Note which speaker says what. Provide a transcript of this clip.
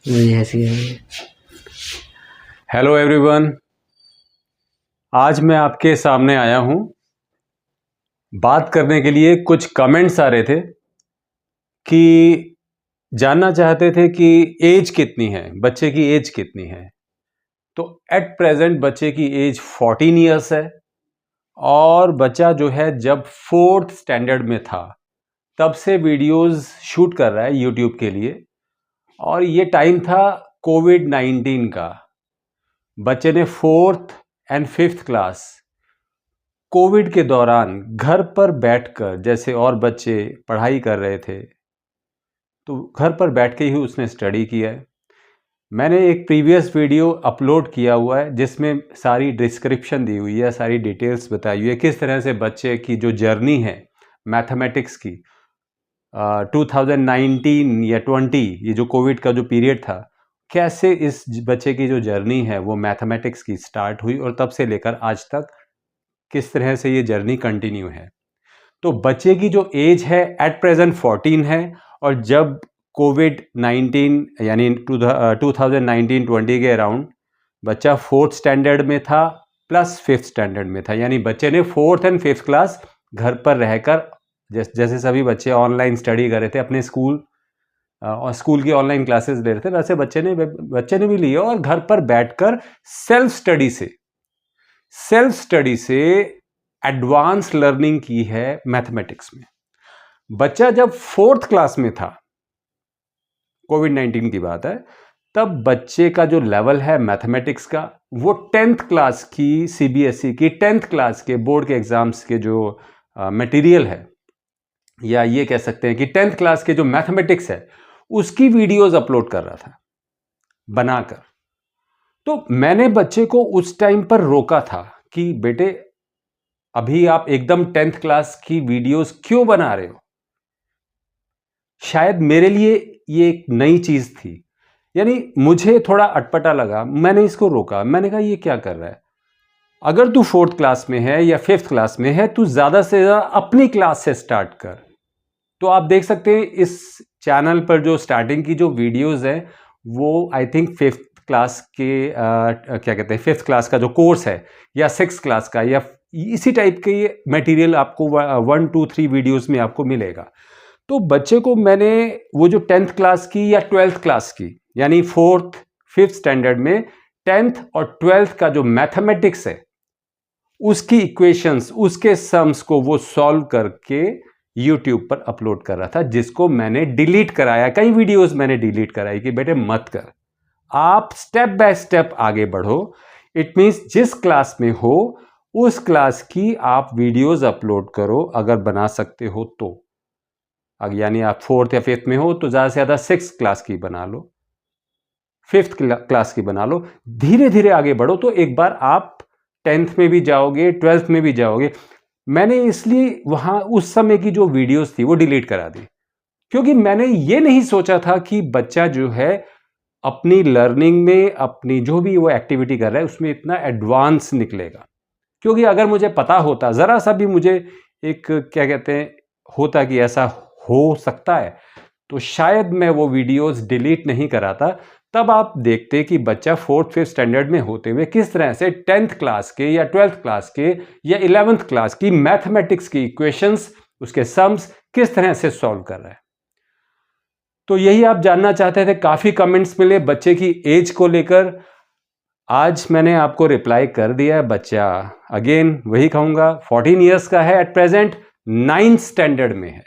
Speaker 1: ऐसी है।
Speaker 2: Hello everyone, आज मैं आपके सामने आया हूं बात करने के लिए। कुछ कमेंट्स आ रहे थे कि जानना चाहते थे कि एज कितनी है, बच्चे की एज कितनी है। तो एट प्रेजेंट बच्चे की एज 14 ईयर्स है और बच्चा जो है जब 4th स्टैंडर्ड में था तब से वीडियोस शूट कर रहा है यूट्यूब के लिए। और ये टाइम था कोविड-19 का। बच्चे ने 4th and 5th class Covid के दौरान घर पर बैठकर, जैसे और बच्चे पढ़ाई कर रहे थे तो घर पर बैठ के ही उसने स्टडी किया है। मैंने एक प्रीवियस वीडियो अपलोड किया हुआ है जिसमें सारी डिस्क्रिप्शन दी हुई है, सारी डिटेल्स बताई हुई है किस तरह से बच्चे की जो जर्नी है मैथमेटिक्स की 2019 या 20, ये जो कोविड का जो पीरियड था, कैसे इस बच्चे की जो जर्नी है वो मैथमेटिक्स की स्टार्ट हुई और तब से लेकर आज तक किस तरह से ये जर्नी कंटिन्यू है। तो बच्चे की जो एज है एट प्रेजेंट 14 है और जब कोविड-19 यानी 2019-20 के अराउंड बच्चा 4th स्टैंडर्ड में था प्लस 5th स्टैंडर्ड में था, यानी बच्चे ने 4th एंड 5th क्लास घर पर रहकर, जैसे सभी बच्चे ऑनलाइन स्टडी कर रहे थे अपने स्कूल और स्कूल की ऑनलाइन क्लासेस ले रहे थे, वैसे बच्चे ने भी लिया और घर पर बैठकर सेल्फ स्टडी से एडवांस लर्निंग की है मैथमेटिक्स में। बच्चा जब 4th क्लास में था, कोविड-19 की बात है, तब बच्चे का जो लेवल है मैथमेटिक्स का वो 10th क्लास की सीबीएसई की 10th क्लास के बोर्ड के एग्जाम्स के जो मटेरियल है, या ये कह सकते हैं कि 10th क्लास के जो मैथमेटिक्स है उसकी वीडियोस अपलोड कर रहा था बनाकर। तो मैंने बच्चे को उस टाइम पर रोका था कि बेटे अभी आप एकदम 10th क्लास की वीडियोस क्यों बना रहे हो। शायद मेरे लिए ये एक नई चीज थी, यानी मुझे थोड़ा अटपटा लगा। मैंने इसको रोका, मैंने कहा ये क्या कर रहा है। अगर तू 4th क्लास में है या 5th क्लास में है, तू ज्यादा से ज्यादा अपनी क्लास से स्टार्ट कर। तो आप देख सकते हैं इस चैनल पर जो स्टार्टिंग की जो वीडियोस है वो आई थिंक 5th क्लास के क्या कहते हैं 5th क्लास का जो कोर्स है या 6th क्लास का या इसी टाइप के ये मटेरियल आपको 1 2 3 वीडियोस में आपको मिलेगा। तो बच्चे को मैंने वो जो 10th क्लास की या 12th क्लास की, यानी 4th 5th स्टैंडर्ड में 10th और 12th का जो मैथमेटिक्स है उसकी इक्वेशंस, उसके सम्स को वो सॉल्व करके यूट्यूब पर अपलोड कर रहा था, जिसको मैंने डिलीट कराया। कई वीडियोस मैंने डिलीट कराई कि बेटे मत कर, आप स्टेप बाय स्टेप आगे बढ़ो। इट मींस जिस क्लास में हो उस क्लास की आप वीडियोस अपलोड करो अगर बना सकते हो तो। यानी आप 4th या 5th में हो तो ज़्यादा से ज़्यादा 6th क्लास की बना लो, 5th क्लास की बना लो। धीरे धीरे आगे बढ़ो तो एक बार आप 10th में भी जाओगे, 12th में भी जाओगे। मैंने इसलिए वहाँ उस समय की जो वीडियोस थी वो डिलीट करा दी, क्योंकि मैंने ये नहीं सोचा था कि बच्चा जो है अपनी लर्निंग में, अपनी जो भी वो एक्टिविटी कर रहा है उसमें इतना एडवांस निकलेगा। क्योंकि अगर मुझे पता होता, ज़रा सा भी मुझे एक क्या कहते हैं होता कि ऐसा हो सकता है, तो शायद मैं वो वीडियोस डिलीट नहीं कराता। तब आप देखते कि बच्चा 4th 5th स्टैंडर्ड में होते हुए किस तरह से 10th क्लास के या 12th क्लास के या 11th क्लास की मैथमेटिक्स की इक्वेशंस, उसके सम्स किस तरह से सॉल्व कर रहा है। तो यही आप जानना चाहते थे। काफ़ी कमेंट्स मिले बच्चे की एज को लेकर। आज मैंने आपको रिप्लाई कर दिया है। बच्चा अगेन वही कहूँगा 14 ईयर्स का है, एट प्रेजेंट 9th स्टैंडर्ड में है।